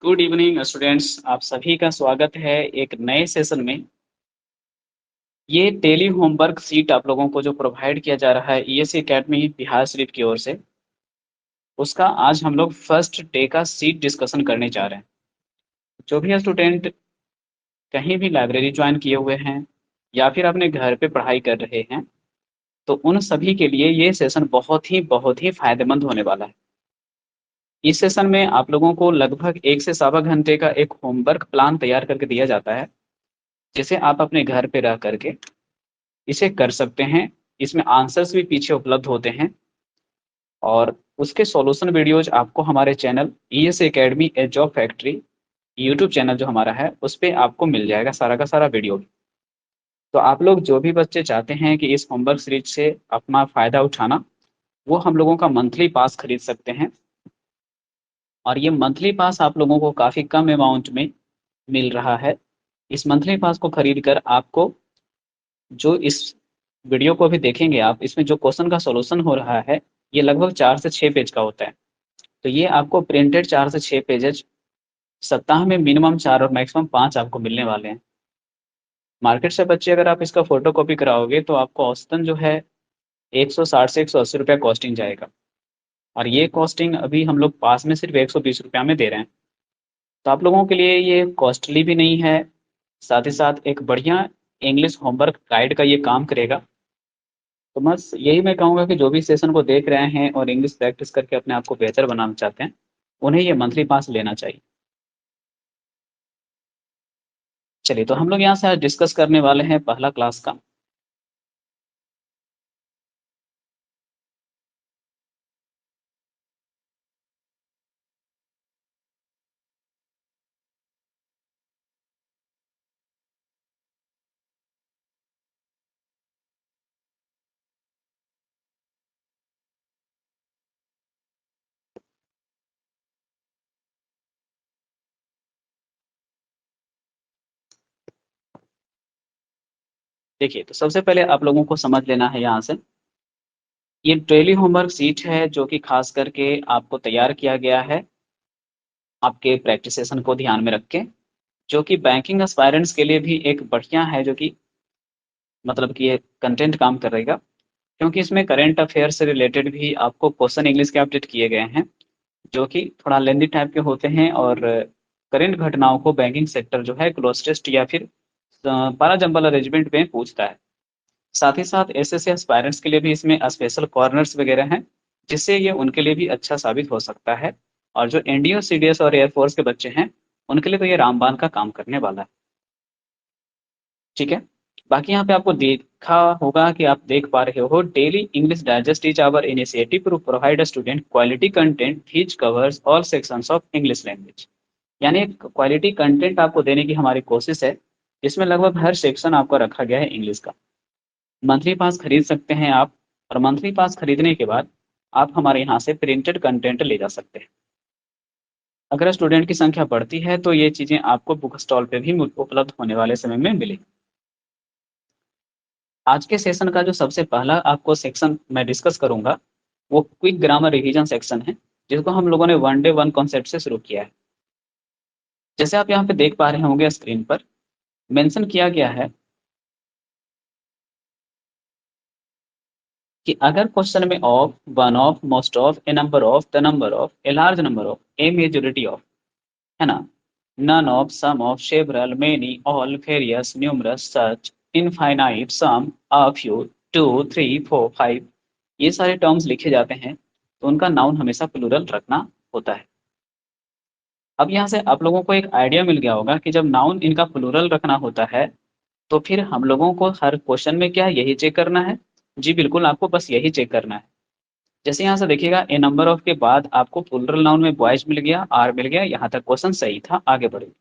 Good evening students, आप सभी का स्वागत है एक नए सेशन में। ये डेली होमवर्क सीट आप लोगों को जो प्रोवाइड किया जा रहा है ईएससी एकेडमी बिहार शरीफ की ओर से, उसका आज हम लोग फर्स्ट डे का सीट डिस्कशन करने जा रहे हैं। जो भी स्टूडेंट कहीं भी लाइब्रेरी ज्वाइन किए हुए हैं या फिर अपने घर पे पढ़ाई कर रहे हैं, तो उन सभी के लिए ये सेशन बहुत ही फायदेमंद होने वाला है। इस सेशन में आप लोगों को लगभग 1 से 1.25 घंटे का एक होमवर्क प्लान तैयार करके दिया जाता है, जिसे आप अपने घर पे रह करके इसे कर सकते हैं। इसमें आंसर्स भी पीछे उपलब्ध होते हैं और उसके सॉल्यूशन वीडियोज आपको हमारे channel ES academy A job factory YouTube channel जो हमारा है उस पे आपको मिल जाएगा सारा का सारा वीडियो। तो आप लोग जो भी बच्चे चाहते हैं कि इस होमवर्क सीरीज से अपना फ़ायदा उठाना, वो हम लोगों का मंथली पास खरीद सकते हैं। और ये मंथली पास आप लोगों को काफ़ी कम अमाउंट में मिल रहा है। इस मंथली पास को खरीद कर आपको जो इस वीडियो को अभी देखेंगे आप, इसमें जो क्वेश्चन का सॉल्यूशन हो रहा है ये लगभग 4 से 6 पेज का होता है। तो ये आपको प्रिंटेड 4 से 6 पेजेज सप्ताह में मिनिमम 4 और मैक्सिमम 5 आपको मिलने वाले हैं। मार्केट से बच्चे अगर आप इसका फोटो कॉपी कराओगे तो आपको औसतन जो है 160 से 180 रुपया कॉस्टिंग जाएगा। और ये कॉस्टिंग अभी हम लोग पास में सिर्फ 120 रुपया में दे रहे हैं। तो आप लोगों के लिए ये कॉस्टली भी नहीं है, साथ ही साथ एक बढ़िया इंग्लिश होमवर्क गाइड का ये काम करेगा। तो बस यही मैं कहूँगा कि जो भी सेशन को देख रहे हैं और इंग्लिश प्रैक्टिस करके अपने आप को बेहतर बनाना चाहते हैं, उन्हें ये मंथली पास लेना चाहिए। चलिए, तो हम लोग यहाँ से आज डिस्कस करने वाले हैं पहला क्लास का। देखिए, तो सबसे पहले आप लोगों को समझ लेना है यहाँ से, ये डेली होमवर्क सीट है जो कि खास करके आपको तैयार किया गया है आपके प्रैक्टिस सेशन को ध्यान में रख के, जो कि बैंकिंग एस्पायरेंट्स के लिए भी एक बढ़िया है, जो कि मतलब कि ये कंटेंट काम करेगा। क्योंकि इसमें करंट अफेयर से रिलेटेड भी आपको क्वेश्चन इंग्लिश के अपडेट किए गए हैं, जो कि थोड़ा लेंदी टाइप के होते हैं और करंट घटनाओं को बैंकिंग सेक्टर जो है क्लोजेस्ट या फिर पारा जंबल अरेंजमेंट में पूछता है। साथ ही साथ एसएससी एस्पायरेंट्स के लिए भी इसमें स्पेशल कॉर्नर्स वगैरह हैं, जिससे ये उनके लिए भी अच्छा साबित हो सकता है। और जो एनडीओ सीडीएस और एयरफोर्स के बच्चे हैं, उनके लिए तो ये रामबाण का काम करने वाला है। ठीक है। बाकी यहाँ पे आपको देखा होगा कि आप देख पा रहे हो, daily English digest is our initiative to provide student quality content which covers all sections of English language. यानी क्वालिटी कंटेंट आपको देने की हमारी कोशिश है, जिसमें लगभग हर सेक्शन आपको रखा गया है इंग्लिश का। मंथली पास खरीद सकते हैं आप, और मंथली पास खरीदने के बाद आप हमारे यहाँ से प्रिंटेड कंटेंट ले जा सकते हैं। अगर स्टूडेंट की संख्या बढ़ती है तो ये चीज़ें आपको बुक स्टॉल पे भी उपलब्ध होने वाले समय में मिलेगी। आज के सेशन का जो सबसे पहला आपको सेक्शन मैं डिस्कस करूंगा, वो क्विक ग्रामर रिवीजन सेक्शन है, जिसको हम लोगों ने वन डे वन कॉन्सेप्ट से शुरू किया है। जैसे आप यहाँ पे देख पा रहे होंगे स्क्रीन पर मेंशन किया गया है कि अगर क्वेश्चन में of, one of, most of, a number of, the number of, a large number of, a majority of, है ना, none of, some of, several, many, all, various, numerous, such, infinite, some, a few, two, three, four, five, ये सारे terms लिखे जाते हैं, तो उनका noun हमेशा प्लूरल रखना होता है। अब यहाँ से आप लोगों को एक आइडिया मिल गया होगा कि जब नाउन इनका प्लूरल रखना होता है, तो फिर हम लोगों को हर क्वेश्चन में क्या यही चेक करना है? जी बिल्कुल, आपको बस यही चेक करना है। जैसे यहाँ से देखिएगा, ए नंबर ऑफ के बाद आपको प्लूरल नाउन में बॉयज मिल गया, आर मिल गया, यहाँ तक क्वेश्चन सही था, आगे बढ़िए।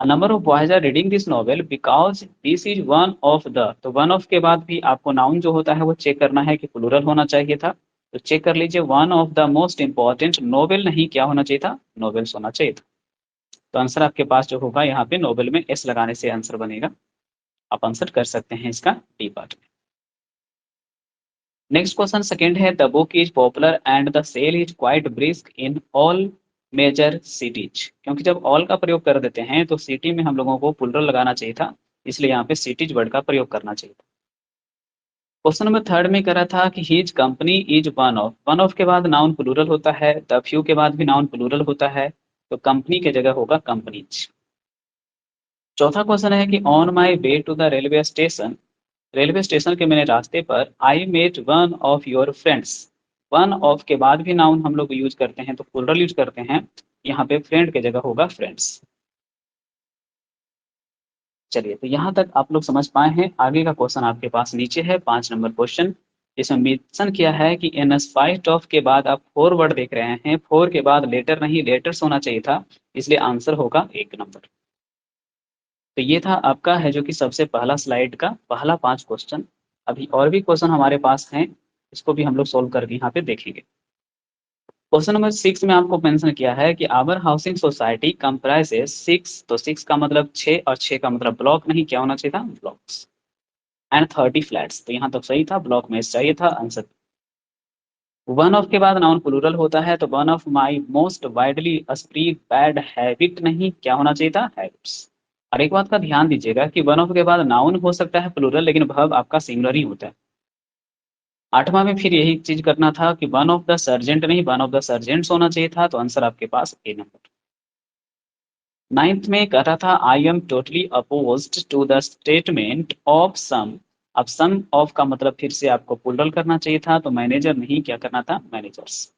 A number of boys are reading this novel because this is one of the, तो वन ऑफ के बाद भी आपको नाउन जो होता है वो चेक करना है कि प्लूरल होना चाहिए था। तो चेक कर लीजिए, one of the most important novel, नहीं क्या होना चाहिए था? नोवेल्स होना चाहिए था। तो आंसर आपके पास जो होगा यहाँ पे नोवेल में एस लगाने से आंसर बनेगा। आप आंसर कर सकते हैं इसका डी पार्ट में। नेक्स्ट क्वेश्चन सेकंड है, the book is popular and the sale is quite brisk in all major cities, क्योंकि जब ऑल का प्रयोग कर देते हैं तो सिटी में हम लोगों को प्लूरल लगाना चाहिए था, इसलिए यहाँ पे सिटीज वर्ड का प्रयोग करना चाहिए था। क्वेश्चन नंबर थर्ड में करा था कि his company is one of के बाद नाउन प्लूरल होता है, द फ्यू के बाद भी नाउन प्लूरल होता है, तो कंपनी के जगह होगा कंपनीज। चौथा क्वेश्चन है कि on my way to the railway station के मेरे रास्ते पर I met one of your friends. One of के बाद भी नाउन हम लोग यूज करते हैं तो प्लूरल यूज करते हैं, यहाँ पे फ्रेंड के जगह होगा फ्रेंड्स। चलिए, तो यहाँ तक आप लोग समझ पाए हैं। आगे का क्वेश्चन आपके पास नीचे है, 5 नंबर क्वेश्चन। इसमें मेंशन किया है कि इन स्पाइट ऑफ के बाद आप फोर वर्ड देख रहे हैं, फोर के बाद लेटर नहीं लेटर्स होना चाहिए था, इसलिए आंसर होगा 1 नंबर। तो ये था आपका है जो कि सबसे पहला स्लाइड का पहला 5 क्वेश्चन। अभी और भी क्वेश्चन हमारे पास हैं, इसको भी हम लोग सोल्व करके यहाँ पे देखेंगे। क्वेश्चन नंबर 6 में आपको मेंशन किया है कि आवर हाउसिंग सोसाइटी कंप्राइजेस 6, तो 6 का मतलब 6 और 6 का मतलब ब्लॉक नहीं, क्या होना चाहिए था, ब्लॉक्स, एंड 30 फ्लैट्स, तो यहाँ तक सही था, ब्लॉक में चाहिए था आंसर। वन ऑफ के बाद नाउन प्लूरल होता है, तो one of my most widely spread bad habit नहीं, क्या होना चाहिए था, हैबिट्स। और एक बात का ध्यान दीजिएगा कि वन ऑफ के बाद नाउन हो सकता है प्लूरल, लेकिन वर्ब आपका सिंगुलर ही होता है। 8वां में फिर यही चीज करना था कि वन ऑफ द सर्जेंट नहीं, वन ऑफ द सर्जेंट्स होना चाहिए था, तो आंसर आपके पास A नंबर। 9th में कह रहा था I am totally opposed to the statement of some. अब सम ऑफ का मतलब फिर से आपको प्लूरल करना चाहिए था, तो मैनेजर नहीं, क्या करना था, मैनेजर्स।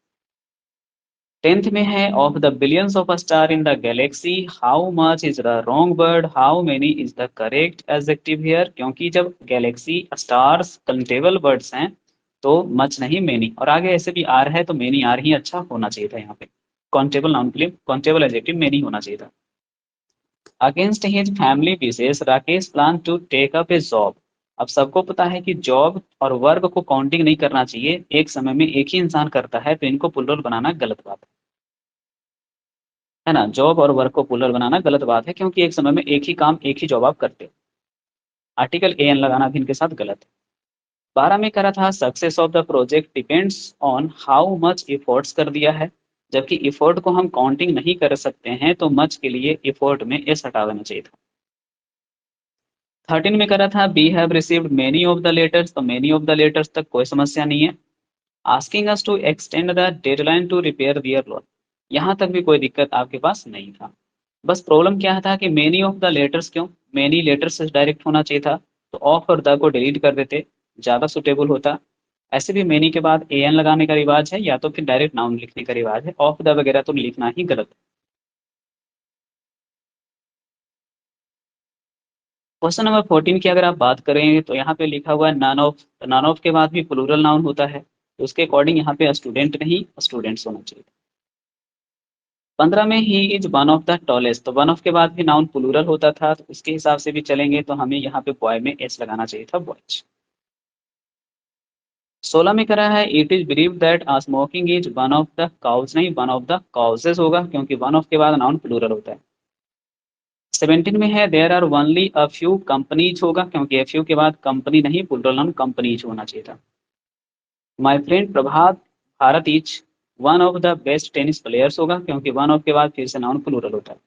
10th में है of the billions of star in the Galaxy how much is the wrong word, how many is the correct adjective here, क्योंकि जब गैलेक्सी स्टार्स काउंटेबल वर्ड्स हैं तो मच नहीं मेनी, और आगे ऐसे भी आर है तो मेनी आर ही अच्छा होना चाहिए था, यहाँ पे काउंटेबल नाउन के लिए काउंटेबल एडजेक्टिव मेनी होना चाहिए था। Against his family wishes Rakesh plan to take up a job. अब सबको पता है कि जॉब और वर्क को काउंटिंग नहीं करना चाहिए, एक समय में एक ही इंसान करता है, तो इनको प्लूरल बनाना गलत बात है ना। जॉब और वर्क को प्लूरल बनाना गलत बात है, क्योंकि एक समय में एक ही काम एक ही जॉब आप करते हो। आर्टिकल ए एन लगाना भी इनके साथ गलत है। 12 में करा था success of the project depends on how much efforts कर दिया है, जबकि इफोर्ट को हम काउंटिंग नहीं कर सकते हैं, तो मच के लिए इफोर्ट में एस हटा देना चाहिए था। 13 में करा था we have received many of the letters, तो मेनी ऑफ द लेटर्स तक कोई समस्या नहीं है। Asking us to extend the deadline to repair their lawn, यहाँ तक भी कोई दिक्कत आपके पास नहीं था। बस प्रॉब्लम क्या था कि मेनी ऑफ द लेटर्स, क्यों मेनी लेटर्स से डायरेक्ट होना चाहिए था, तो ऑफ और द को डिलीट कर देते, ज़्यादा सुटेबल होता। ऐसे भी मेनी के बाद ए एन लगाने का रिवाज है, या तो फिर डायरेक्ट नाउन लिखने का रिवाज है, ऑफ द वगैरह तो लिखना ही गलत है। क्वेश्चन नंबर 14 की अगर आप बात करें तो यहाँ पे लिखा हुआ है नन ऑफ, नन ऑफ के बाद भी प्लूरल नाउन होता है, तो उसके अकॉर्डिंग यहाँ पे स्टूडेंट नहीं स्टूडेंट्स होना चाहिए। 15 में he is one of the tallest, तो वन ऑफ के बाद भी नाउन प्लूरल होता था, तो उसके हिसाब से भी चलेंगे, तो हमें यहाँ पे बॉय में एस लगाना चाहिए था, बॉयज। 16 में करा है it is believe that smoking is one of the cause, नहीं वन ऑफ द काउजेस होगा, क्योंकि वन ऑफ के बाद नाउन प्लूरल होता है। 17 में है there are only a few companies होगा, क्योंकि फ्यू के बाद कंपनी नहीं प्लूरल नाउन कंपनीज होना चाहिए था। My friend Prabhat Bharat is one of the best tennis players होगा, क्योंकि वन ऑफ के बाद फिर से नाउन प्लूरल होता है।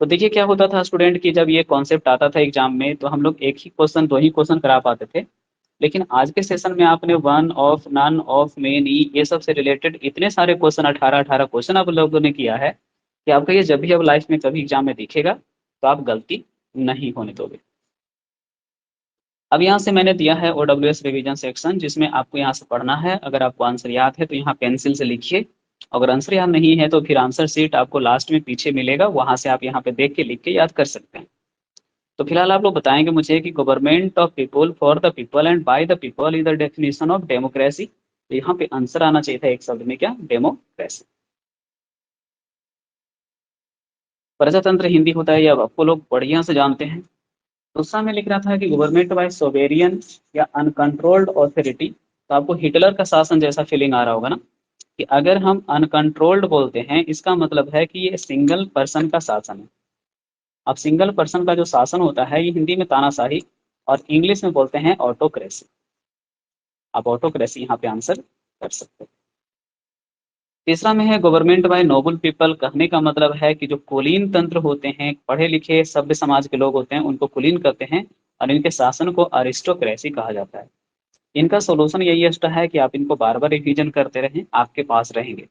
तो देखिए क्या होता था स्टूडेंट की, जब ये कॉन्सेप्ट आता था एग्जाम में तो हम लोग एक ही क्वेश्चन, दो ही क्वेश्चन करा पाते थे, लेकिन आज के सेशन में आपने one of, none of, many, ये सब से रिलेटेड इतने सारे क्वेश्चन, 18 क्वेश्चन आप लोगों ने किया है कि आपका ये जब भी अब लाइफ में कभी एग्जाम में दिखेगा तो आप गलती नहीं होने दोगे। अब यहाँ से मैंने दिया है OWS रिवीजन सेक्शन, जिसमें आपको यहाँ से पढ़ना है। अगर आपको आंसर याद है तो यहाँ पेंसिल से लिखिए, अगर आंसर याद नहीं है तो फिर आंसर शीट आपको लास्ट में पीछे मिलेगा, वहां से आप यहाँ पे देख के लिख के याद कर सकते हैं। तो फिलहाल आप लोग बताएंगे मुझे कि government of people for the people and by the people is the definition of democracy. तो यहाँ पे आंसर आना चाहिए था एक शब्द में, क्या, डेमोक्रेसी। प्रजातंत्र हिंदी होता है, या आपको लोग बढ़िया से जानते हैं। दूसरा में लिख रहा था कि गवर्नमेंट बाय सोवेरियन या अनकंट्रोल्ड ऑथोरिटी, तो आपको हिटलर का शासन जैसा फीलिंग आ रहा होगा ना, कि अगर हम अनकंट्रोल्ड बोलते हैं इसका मतलब है कि ये सिंगल पर्सन का शासन है। अब सिंगल पर्सन का जो शासन होता है ये हिंदी में तानाशाही, और इंग्लिश में बोलते हैं ऑटोक्रेसी। आप ऑटोक्रेसी यहाँ पे आंसर कर सकते हैं। तीसरा में है गवर्नमेंट बाय नोबल पीपल। कहने का मतलब है कि जो कुलीन तंत्र होते हैं, पढ़े लिखे सभ्य समाज के लोग होते हैं, उनको कुलीन कहते हैं और इनके शासन को अरिस्टोक्रेसी कहा जाता है। इनका सोल्यूशन यही है कि आप इनको बार बार रिवीजन करते रहें, आपके पास रहेंगे।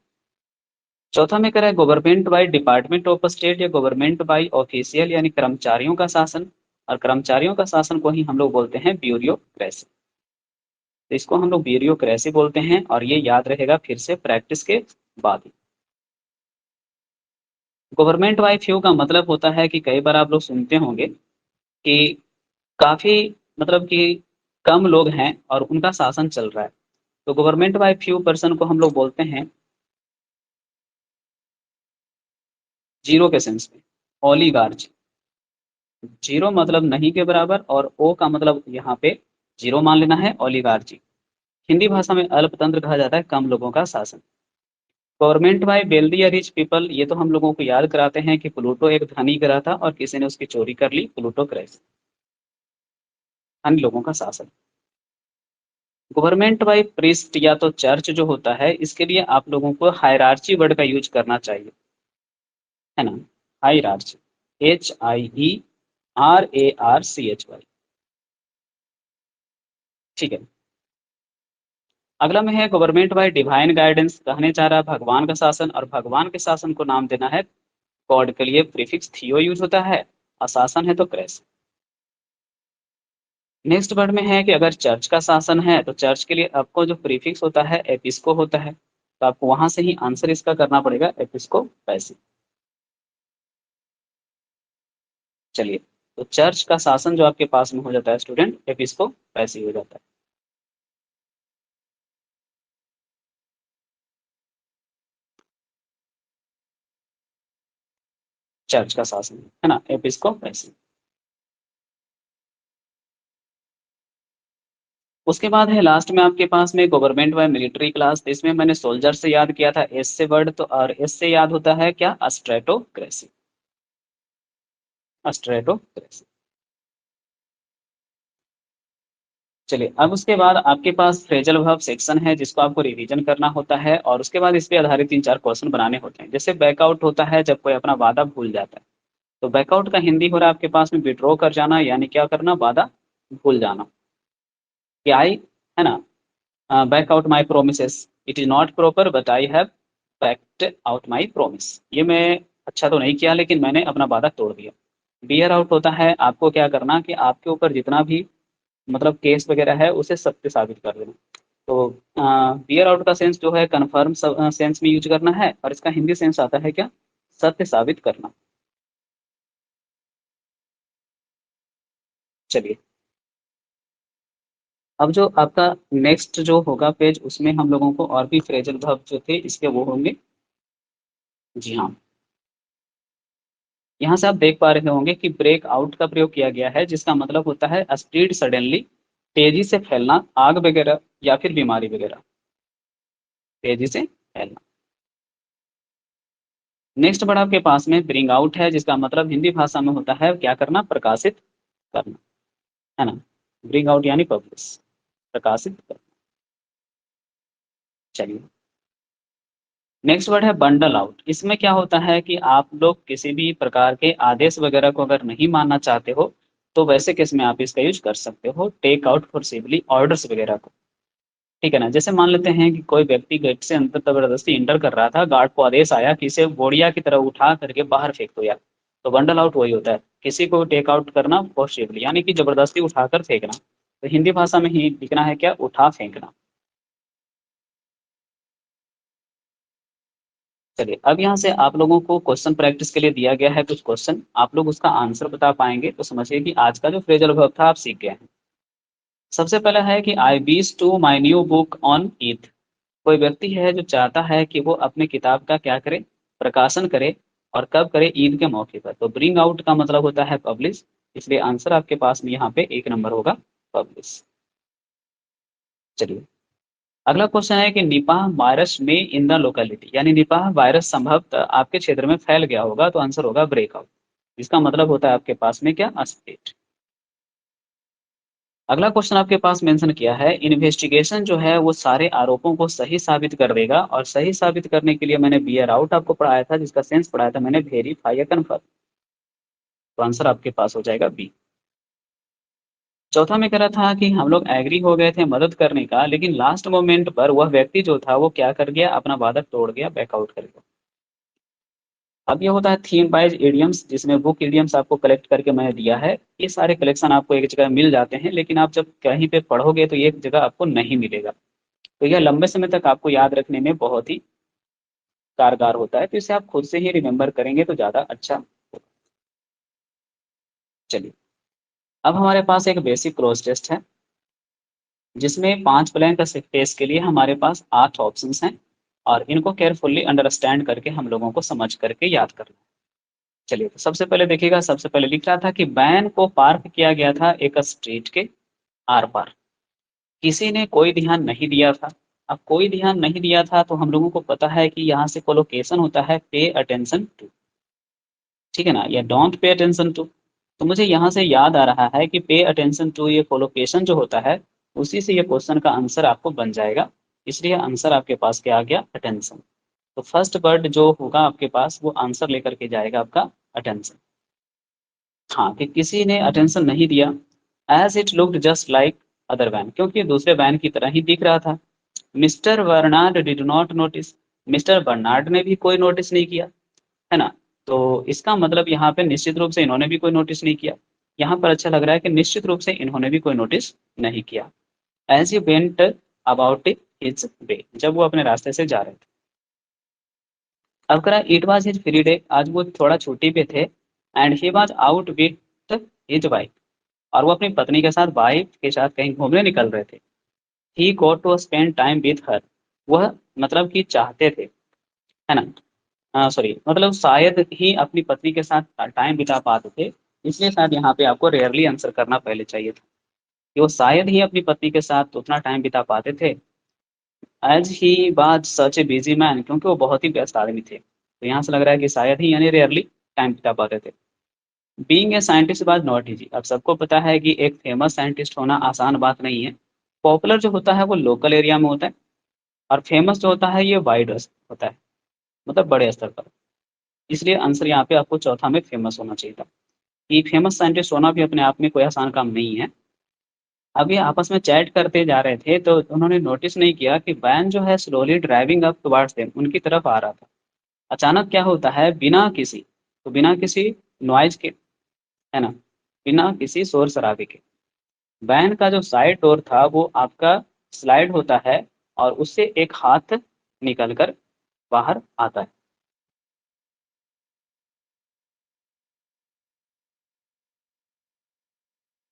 चौथा में करें government by department of state या गवर्नमेंट बाय ऑफिशियल यानी कर्मचारियों का शासन, और कर्मचारियों का शासन को ही हम लोग बोलते हैं ब्यूरोक्रेसी। तो इसको हम लोग ब्यूरोक्रेसी बोलते हैं और ये याद रहेगा फिर से प्रैक्टिस के बाद ही। गवर्नमेंट बाय फ्यू का मतलब होता है कि कई बार आप लोग सुनते होंगे कि काफी मतलब कि कम लोग हैं और उनका शासन चल रहा है। तो गवर्नमेंट बाय फ्यू पर्सन को हम लोग बोलते हैं जीरो के सेंस में ओलिगार्ची। जीरो मतलब नहीं के बराबर और ओ का मतलब यहाँ पे जीरो मान लेना है, ओलिगार्ची। हिंदी भाषा में अल्पतंत्र कहा जाता है कम लोगों का शासन। गवर्नमेंट बाय वेल्दी या रिच पीपल, ये तो हम लोगों को याद कराते हैं कि प्लूटो एक धनी ग्रह था और किसी ने उसकी चोरी कर ली, प्लूटो क्रैश। धनी लोगों का शासन। गवर्नमेंट बाय प्रीस्ट या तो चर्च जो होता है, इसके लिए आप लोगों को हायरार्ची वर्ड का यूज करना चाहिए, है ना। Hierarchy, HIERARCHY। ठीक है। अगला में है गवर्नमेंट बाय डिवाइन गाइडेंस। कहने चाह रहा है भगवान का शासन, और भगवान के शासन को नाम देना है गॉड के लिए प्रीफिक्स थियो यूज होता है, और शासन है तो क्रेस। नेक्स्ट वर्ड में है कि अगर चर्च का शासन है तो चर्च के लिए आपको जो प्रीफिक्स होता है एपिस्को होता है, तो आपको वहां से ही आंसर इसका करना पड़ेगा एपिस्को पैसी। चलिए, तो चर्च का शासन जो आपके पास में हो जाता है स्टूडेंट, एपिस्को पैसी हो जाता है। चर्च का शासन है ना, एपिस्को पैसी। उसके बाद है लास्ट में आपके पास में गवर्नमेंट बाय मिलिट्री क्लास। तो इसमें मैंने सोल्जर से याद किया था, एस से वर्ड, तो और एस से याद होता है क्या, अस्ट्रेटोक्रेसी। अस्ट्रेटोक्रेसी। चलिए, अब उसके बाद आपके पास फ्रेजल वर्ब सेक्शन है जिसको आपको रिवीजन करना होता है, और उसके बाद इस पे आधारित 3-4 क्वेश्चन बनाने होते हैं। जैसे बैकआउट होता है जब कोई अपना वादा भूल जाता है, तो बैकआउट का हिंदी हो रहा है आपके पास में विड्रॉ कर जाना, यानी क्या करना, वादा भूल जाना। कि आई, है ना, back out my promise, it is not proper but I have backed out my promise. ये मैं अच्छा तो नहीं किया लेकिन मैंने अपना वादा तोड़ दिया। बियर आउट होता है आपको क्या करना कि आपके ऊपर जितना भी मतलब केस वगैरह है उसे सत्य साबित कर देना। तो बियर आउट का सेंस जो है कन्फर्म सेंस में यूज करना है, और इसका हिंदी सेंस आता है क्या, सत्य साबित करना। चलिए, अब जो आपका नेक्स्ट जो होगा पेज, उसमें हम लोगों को और भी फ्रेजल वर्ब जो थे इसके वो होंगे। जी हाँ, यहाँ से आप देख पा रहे होंगे कि ब्रेक आउट का प्रयोग किया गया है, जिसका मतलब होता है स्प्रीड सडनली, तेजी से फैलना, आग वगैरह या फिर बीमारी वगैरह, तेजी से फैलना। नेक्स्ट वर्ड आपके पास में ब्रिंग आउट है, जिसका मतलब हिंदी भाषा में होता है क्या करना, प्रकाशित करना, है ना। ब्रिंग आउट यानी पब्लिश, प्रकाशित करना। चलिए, नेक्स्ट वर्ड है बंडल आउट। इसमें क्या होता है कि आप लोग किसी भी प्रकार के आदेश वगैरह को अगर नहीं मानना चाहते हो, तो वैसे केस में आप इसका यूज कर सकते हो, टेक आउट फोर्सिबली ऑर्डर्स वगैरह को। ठीक है ना। जैसे मान लेते हैं कि कोई व्यक्ति गेट से अंदर जबरदस्ती इंटर कर रहा था, गार्ड को आदेश आया कि इसे बोरिया की तरह उठा करके बाहर फेंक दो यार। तो बंडल आउट वही होता है, किसी को टेक आउट करना फोर्सिबली, यानी कि जबरदस्ती उठाकर फेंकना। तो हिंदी भाषा में ही लिखना है क्या, उठा फेंकना। चलिए, अब यहाँ से आप लोगों को क्वेश्चन प्रैक्टिस के लिए दिया गया है कुछ क्वेश्चन, आप लोग उसका आंसर बता पाएंगे तो समझिए कि आज का जो फ्रेजल वर्ब था आप सीख गए हैं। सबसे पहला है कि I wish to my new book on Eid. कोई व्यक्ति है जो चाहता है कि वो अपने किताब का क्या करे, प्रकाशन करे, और कब करे, ईद के मौके पर। तो ब्रिंग आउट का मतलब होता है पब्लिश, इसलिए आंसर आपके पास में यहाँ पे 1 नंबर होगा, पब्लिश। चलिए, अगला क्वेश्चन है कि निपाह वायरस में इन द लोकेलिटी, यानी निपाह वायरस संभवतः आपके क्षेत्र में फैल गया होगा, तो आंसर होगा ब्रेकआउट। इसका मतलब होता है आपके पास में क्या, स्प्रेड, अगला क्वेश्चन आपके पास मेंशन किया है, इन्वेस्टिगेशन जो है वो सारे आरोपों को सही साबित कर देगा, और सही साबित करने के लिए मैंने बियर आउट आपको पढ़ाया था, जिसका सेंस पढ़ाया था मैंने वेरीफाई या कन्फर्म। तो आंसर आपके पास हो जाएगा बी। चौथा में कह रहा था कि हम लोग एग्री हो गए थे मदद करने का, लेकिन लास्ट मोमेंट पर वह व्यक्ति जो था वो क्या कर गया, अपना वादा तोड़ गया, बैकआउट कर गया। अब ये होता है थीम वाइज इडियम्स, जिसमें बुक इडियम्स आपको कलेक्ट करके मैंने दिया है। ये सारे कलेक्शन आपको एक जगह मिल जाते हैं, लेकिन आप जब कहीं पे पढ़ोगे तो ये एक जगह आपको नहीं मिलेगा। तो यह लंबे समय तक आपको याद रखने में बहुत ही कारगर होता है, तो इसे आप खुद से ही रिमेंबर करेंगे तो ज़्यादा अच्छा होगा। चलिए, अब हमारे पास एक बेसिक क्रॉस टेस्ट है, जिसमें 5 ब्लैंक स्पेस के लिए हमारे पास 8 ऑप्शंस हैं, और इनको केयरफुली अंडरस्टैंड करके हम लोगों को समझ करके याद करना है। चलिए, तो सबसे पहले देखिएगा, सबसे पहले लिख रहा था कि वैन को पार्क किया गया था एक स्ट्रीट के आर पार, किसी ने कोई ध्यान नहीं दिया था। अब कोई ध्यान नहीं दिया था तो हम लोगों को पता है कि यहाँ से कोलोकेशन होता है पे अटेंशन टू, ठीक है ना, या डोंट पे अटेंशन टू। तो मुझे यहाँ से याद आ रहा है कि पे अटेंशन टू ये कोलोकेशन जो होता है, उसी से ये क्वेश्चन का आंसर आपको बन जाएगा। इसलिए आंसर आपके पास क्या आ गया, अटेंशन। तो फर्स्ट वर्ड जो होगा आपके पास वो आंसर लेकर के जाएगा आपका अटेंशन। हाँ, कि किसी ने अटेंशन नहीं दिया, as it looked just like other van, क्योंकि दूसरे वैन की तरह ही दिख रहा था। Mister Bernard did not notice, mister Bernard ने भी कोई नोटिस नहीं किया, है ना। तो इसका मतलब यहाँ पे निश्चित रूप से इन्होंने भी कोई नोटिस नहीं किया। यहाँ पर अच्छा लग रहा है कि निश्चित रूप से इन्होंने भी कोई नोटिस नहीं किया। As you went about his way, जब वो अपने रास्ते से जा रहे थे। अब करा it was his free day, आज वो थोड़ा छुट्टी पे थे। And he was out with his wife, और वो अपनी पत्नी के साथ, वाइफ के साथ कहीं घूमने निकल रहे थे। He got to spend time with her, वह मतलब कि चाहते थे, है ना, सॉरी, मतलब शायद ही अपनी पत्नी के साथ टाइम बिता पाते थे। इसलिए शायद यहाँ पे आपको रेयरली आंसर करना पहले चाहिए था, कि वो शायद ही अपनी पत्नी के साथ उतना टाइम बिता पाते थे। As he was such a busy man, क्योंकि वो बहुत ही व्यस्त आदमी थे। तो यहाँ से लग रहा है कि शायद ही यानी रेयरली टाइम बिता पाते थे। Being a scientist was not easy, अब सबको पता है कि एक फेमस साइंटिस्ट होना आसान बात नहीं है। पॉपुलर जो होता है वो लोकल एरिया में होता है, और फेमस जो होता है ये वाइड होता है, मतलब बड़े स्तर पर। इसलिए आंसर यहाँ पे आपको चौथा में फेमस होना चाहिए था, कि फेमस साइंटिस्ट होना भी अपने आप में कोई आसान काम नहीं है। अब ये आपस में चैट करते जा रहे थे, तो उन्होंने नोटिस नहीं किया कि वैन जो है slowly driving up towards them, उनकी तरफ आ रहा था। अचानक क्या होता है, बिना किसी, तो बिना किसी नॉइज के, है ना, बिना किसी शोर शराबे के, वैन का जो साइड डोर था वो आपका स्लाइड होता है, और उससे एक हाथ निकलकर बाहर आता है।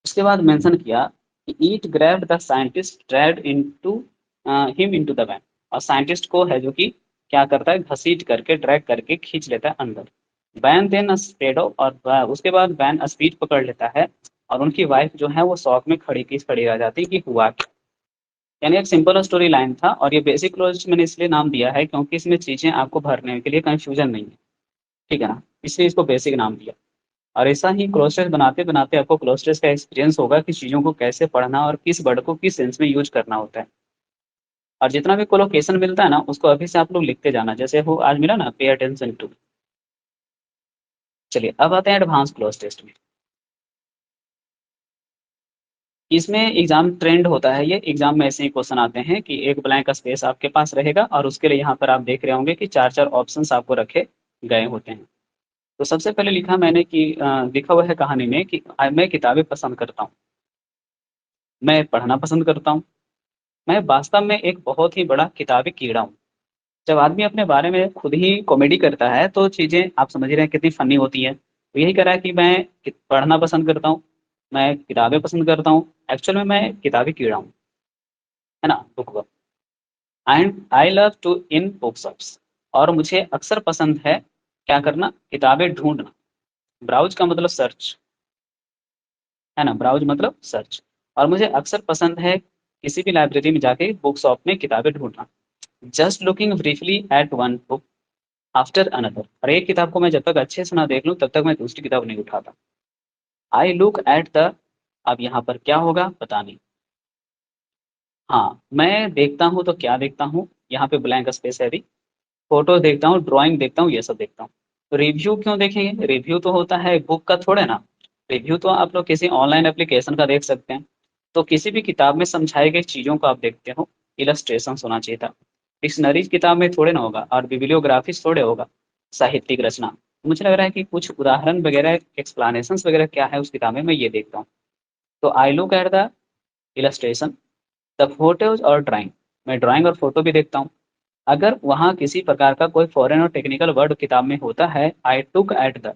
उसके बाद मेंशन किया कि it grabbed the scientist dragged into him into the van, और साइंटिस्ट को है जो कि क्या करता है, घसीट करके ड्रैग करके खींच लेता है अंदर। वैन देन स्पेडो, और उसके बाद वैन स्पीड पकड़ लेता है, और उनकी वाइफ जो है वो शॉक में खड़ी रह जाती है कि हुआ क्या। यानी एक सिंपल स्टोरी लाइन था, और ये बेसिक क्लोज मैंने इसलिए नाम दिया है क्योंकि इसमें चीजें आपको भरने के लिए कंफ्यूजन नहीं है, ठीक है ना, इसलिए इसको बेसिक नाम दिया। और ऐसा ही क्लोज टेस्ट बनाते बनाते आपको क्लोज टेस्ट का एक्सपीरियंस होगा कि चीज़ों को कैसे पढ़ना और किस वर्ड को किस सेंस में यूज करना होता है। और जितना भी कोलोकेशन मिलता है ना, उसको अभी से आप लोग लिखते जाना, जैसे वो आज मिला ना, पे अटेंशन टू। चलिए, अब आते हैं एडवांस क्लोज टेस्ट में। इसमें एग्जाम ट्रेंड होता है, ये एग्जाम में ऐसे ही क्वेश्चन आते हैं कि एक ब्लैंक स्पेस आपके पास रहेगा, और उसके लिए यहाँ पर आप देख रहे होंगे कि चार चार ऑप्शंस आपको रखे गए होते हैं। तो सबसे पहले लिखा मैंने कि लिखा हुआ है कहानी में कि मैं किताबें पसंद करता हूँ, मैं पढ़ना पसंद करता हूँ, मैं वास्तव में एक बहुत ही बड़ा किताबी कीड़ा हूँ। जब आदमी अपने बारे में खुद ही कॉमेडी करता है तो चीज़ें आप समझ रहे हैं कितनी फनी होती है। तो यही कह रहा है कि मैं पढ़ना पसंद करता हूँ, मैं किताबें पसंद करता हूँ, एक्चुअल में मैं किताबी कीड़ा हूँ, है ना, bookworm. And I love to in books, और मुझे अक्सर पसंद है क्या करना, किताबें ढूंढना। ब्राउज का मतलब सर्च, है ना, ब्राउज मतलब सर्च। और मुझे अक्सर पसंद है किसी भी लाइब्रेरी में जाके बुक शॉप में किताबें ढूंढना। Just looking briefly at one book after another, और एक किताब को मैं जब तक अच्छे से ना देख लूं तब तक मैं दूसरी किताब नहीं उठाता। आई लुक एट द अब यहाँ पर क्या होगा पता नहीं। हाँ, मैं देखता हूँ तो क्या देखता हूँ, यहाँ पे ब्लैंक स्पेस है अभी। फोटो देखता हूँ, ड्राइंग देखता हूँ, ये सब देखता हूँ। रिव्यू क्यों देखेंगे? रिव्यू तो होता है बुक का थोड़े ना। रिव्यू तो आप लोग किसी ऑनलाइन एप्लीकेशन का देख सकते हैं। तो किसी भी किताब में समझाई गई चीज़ों को आप देखते हो, इलस्ट्रेशन होना चाहिए था। डिक्शनरी किताब में थोड़े ना होगा, और बिब्लियोग्राफिस थोड़े होगा, साहित्यिक रचना। मुझे लग रहा है कि कुछ उदाहरण वगैरह, एक्सप्लानेशंस वगैरह क्या है उस किताब में, मैं ये देखता हूँ। तो I look at the illustration, the photos और ड्राइंग। मैं ड्राइंग और फोटो भी देखता हूँ। अगर वहाँ किसी प्रकार का कोई फॉरेन और टेक्निकल वर्ड किताब में होता है, आई टुक एट द,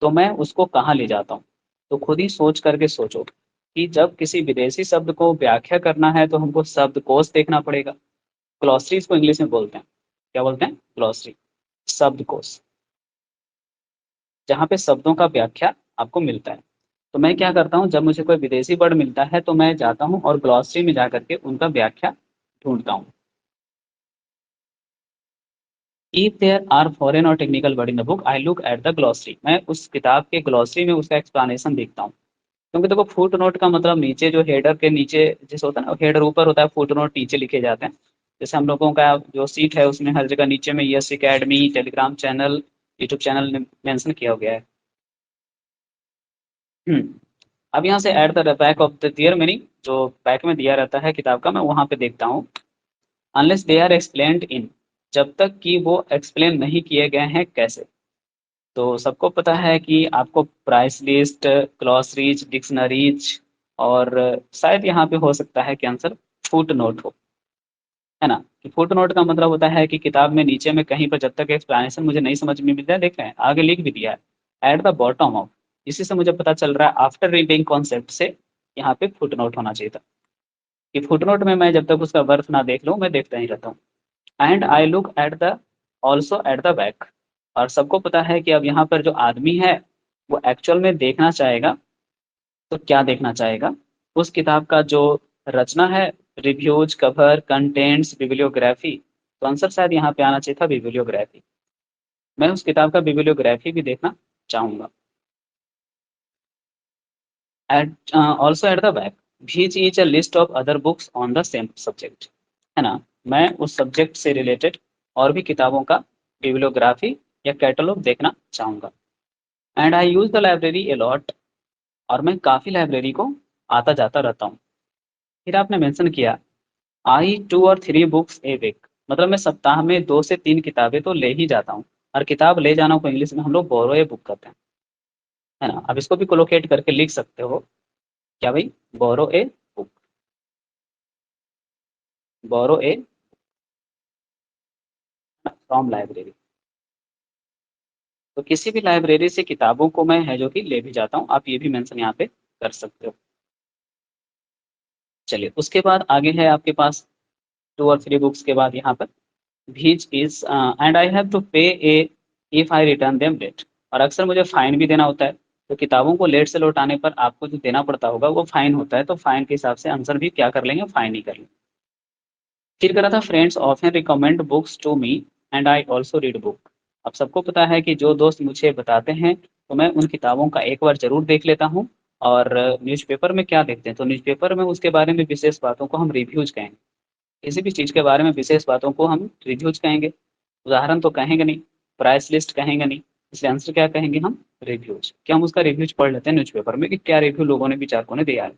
तो मैं उसको कहाँ ले जाता हूँ? तो खुद ही सोच करके सोचो कि जब किसी विदेशी शब्द को व्याख्या करना है तो हमको शब्दकोश देखना पड़ेगा। ग्लॉसरी इसको इंग्लिश में बोलते हैं। क्या बोलते हैं? ग्लॉसरी, शब्दकोश, जहाँ पे शब्दों का व्याख्या आपको मिलता है। तो मैं क्या करता हूँ, जब मुझे कोई विदेशी वर्ड मिलता है तो मैं जाता हूँ और ग्लॉसरी में जा करके उनका व्याख्या ढूंढता हूँ। इफ देयर आर फॉरेन और technical word in the book, I look at the glossary. मैं उस किताब के ग्लॉसरी में उसका एक्सप्लेनेशन देखता हूँ। क्योंकि देखो, फुट नोट का मतलब नीचे जो हेडर के नीचे जैसे होता है ना, हेडर ऊपर होता है, फुट नोट नीचे लिखे जाते हैं। जैसे हम लोगों का जो सीट है उसमें हर जगह नीचे में yes academy, Telegram channel, YouTube channel mention किया गया है। अब यहाँ से at the back of the there meaning, जो बैक में दिया रहता है किताब का, मैं वहाँ पे देखता हूँ। Unless they are explained in, जब तक कि वो एक्सप्लेन नहीं किए गए हैं कैसे। तो सबको पता है कि आपको प्राइस लिस्ट, ग्लॉसरीज, डिक्शनरीज, और शायद यहाँ पे हो सकता है कि आंसर फुट नोट हो, है ना? कि फुट नोट का मतलब होता है कि किताब में नीचे में कहीं पर जब तक एक्सप्लेनेशन मुझे नहीं समझ में मिलता है, देख रहे हैं आगे लिख भी दिया है एट द बॉटम ऑफ। इसी से मुझे पता चल रहा है आफ्टर रीडिंग कॉन्सेप्ट से यहाँ पे फुट नोट होना चाहिए था। कि फुट नोट में मैं जब तक उसका वर्थ ना देख लूँ, मैं देखता ही रहता हूँ। And I look at the, also at the back. और सबको पता है कि अब यहाँ पर जो आदमी है वो एक्चुअल में देखना चाहेगा, तो क्या देखना चाहेगा? उस किताब का जो रचना है, रिव्यूज, कवर, कंटेंट्स, बिब्लियोग्राफी। तो आंसर शायद यहाँ पे आना चाहिए था बिब्लियोग्राफी। मैं उस किताब का बिब्लियोग्राफी भी देखना चाहूंगा। At also at the back, which is a list of other books on the same subject, है ना? मैं उस सब्जेक्ट से रिलेटेड और भी किताबों का बिब्लियोग्राफी या कैटलॉग देखना चाहूंगा। And I use the library a lot, और मैं काफ़ी लाइब्रेरी को आता जाता रहता हूँ। फिर आपने मेंशन किया आई 2 और 3 बुक्स ए वीक, मतलब मैं सप्ताह में 2 से 3 किताबें तो ले ही जाता हूँ। और किताब ले जाना को इंग्लिश में हम लोग बोरो ए बुक कहते हैं, है ना? अब इसको भी कोलोकेट करके लिख सकते हो। क्या भाई? Borrow a book, borrow a from library. तो किसी भी लाइब्रेरी से किताबों को मैं है जो कि ले भी जाता हूँ, आप ये भी मेंशन यहाँ पे कर सकते हो। चलिए, उसके बाद आगे है आपके पास 2 और 3 बुक्स के बाद यहाँ पर which is and I have to pay a if I return them late. और अक्सर मुझे फाइन भी देना होता है। तो किताबों को लेट से लौटाने पर आपको जो देना पड़ता होगा वो फाइन होता है। तो फाइन के हिसाब से आंसर भी क्या कर लेंगे? फाइन ही कर लेंगे। फिर करा था friends often recommend books to me and I also read book. अब सबको पता है कि जो दोस्त मुझे बताते हैं तो मैं उन किताबों का एक बार जरूर देख लेता हूँ। और न्यूज़पेपर में क्या देखते हैं? तो न्यूज़पेपर में उसके बारे में विशेष बातों को हम रिव्यूज कहेंगे। किसी भी चीज़ के बारे में विशेष बातों को हम रिव्यूज कहेंगे। उदाहरण तो कहेंगे नहीं, प्राइस लिस्ट कहेंगे नहीं। इसलिए आंसर क्या कहेंगे हम? रिव्यूज। क्या हम उसका रिव्यूज पढ़ लेते हैं न्यूज़पेपर में कि क्या रिव्यू लोगों ने, विचारकों ने दिया है।